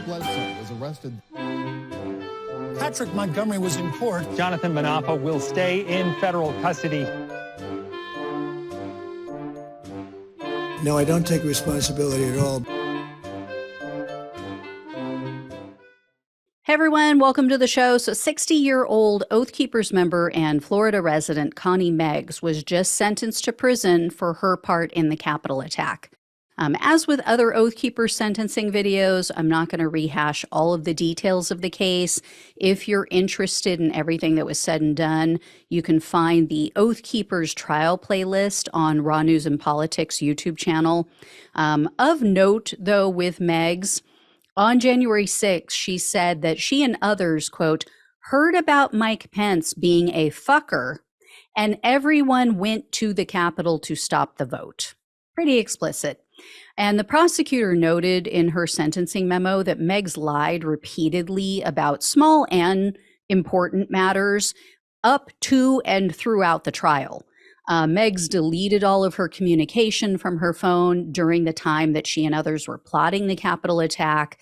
Bledsoe was arrested. Patrick Montgomery was in court. Jonathan Manapa will stay in federal custody. No, I don't take responsibility at all. Hey everyone, welcome to the show. So 60-year-old Oath Keepers member and Florida resident Connie Meggs was just sentenced to prison for her part in the Capitol attack. As with other Oath Keepers sentencing videos, I'm not going to rehash all of the details of the case. If you're interested in everything that was said and done, you can find the Oath Keepers trial playlist on Raw News and Politics YouTube channel. Of note, though, with Meggs, on January 6th, she said that she and others, quote, heard about Mike Pence being a fucker, and everyone went to the Capitol to stop the vote. Pretty explicit. And the prosecutor noted in her sentencing memo that Meggs lied repeatedly about small and important matters up to and throughout the trial. Meggs deleted all of her communication from her phone during the time that she and others were plotting the Capitol attack.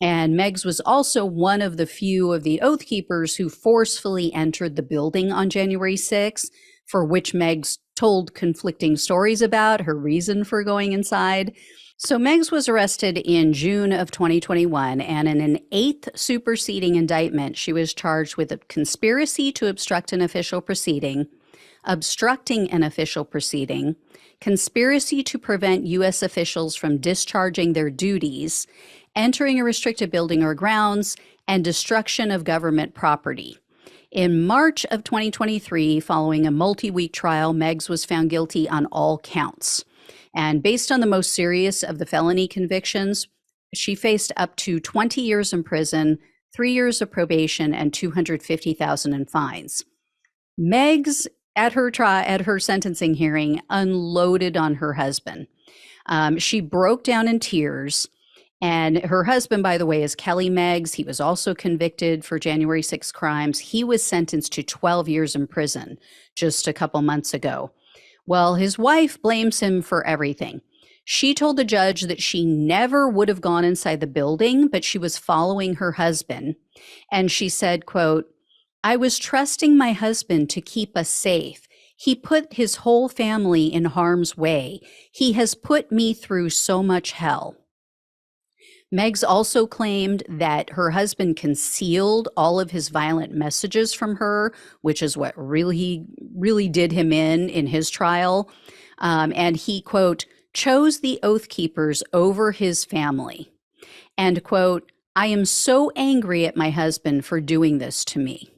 And Meggs was also one of the few of the Oath Keepers who forcefully entered the building on January 6th, for which Meggs told conflicting stories about her reason for going inside. So Meggs was arrested in June of 2021, and in an 8th superseding indictment, she was charged with a conspiracy to obstruct an official proceeding, obstructing an official proceeding, conspiracy to prevent U.S. officials from discharging their duties, entering a restricted building or grounds, and destruction of government property. In March of 2023, following a multi-week trial, Meggs was found guilty on all counts. And based on the most serious of the felony convictions, she faced up to 20 years in prison, 3 years of probation, and $250,000 in fines. Meggs, at her sentencing hearing, unloaded on her husband. She broke down in tears. And her husband, by the way, is Kelly Meggs. He was also convicted for January 6 crimes. He was sentenced to 12 years in prison just a couple months ago. Well, his wife blames him for everything. She told the judge that she never would have gone inside the building, but she was following her husband. And she said, quote, I was trusting my husband to keep us safe. He put his whole family in harm's way. He has put me through so much hell. Meggs also claimed that her husband concealed all of his violent messages from her, which is what really did him in his trial. And he, quote, chose the Oath Keepers over his family. And, quote, I am so angry at my husband for doing this to me.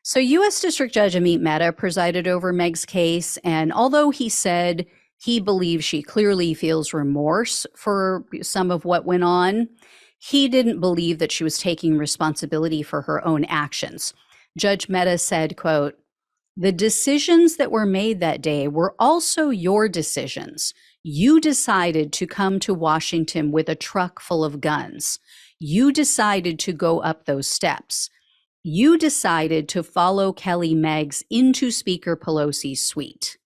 So U.S. District Judge Amit Mehta presided over Meggs' case, and although he said he believes she clearly feels remorse for some of what went on, he didn't believe that she was taking responsibility for her own actions. Judge Mehta said, quote, the decisions that were made that day were also your decisions. You decided to come to Washington with a truck full of guns. You decided to go up those steps. You decided to follow Kelly Meggs into Speaker Pelosi's suite.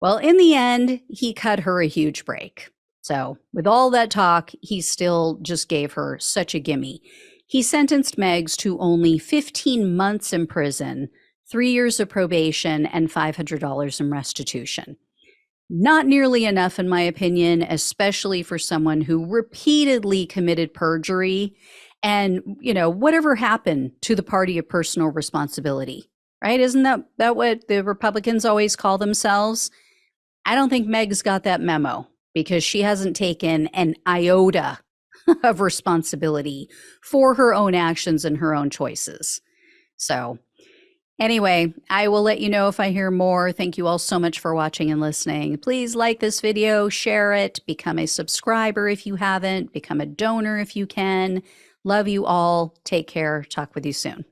Well, in the end, he cut her a huge break. So with all that talk, he still just gave her such a gimme. He sentenced Meggs to only 15 months in prison, 3 years of probation, and $500 in restitution. Not nearly enough, in my opinion, especially for someone who repeatedly committed perjury and, whatever happened to the party of personal responsibility, right? Isn't that what the Republicans always call themselves? I don't think Meggs got that memo because she hasn't taken an iota of responsibility for her own actions and her own choices. So anyway, I will let you know if I hear more. Thank you all so much for watching and listening. Please like this video, share it, become a subscriber if you haven't, become a donor if you can. Love you all. Take care. Talk with you soon.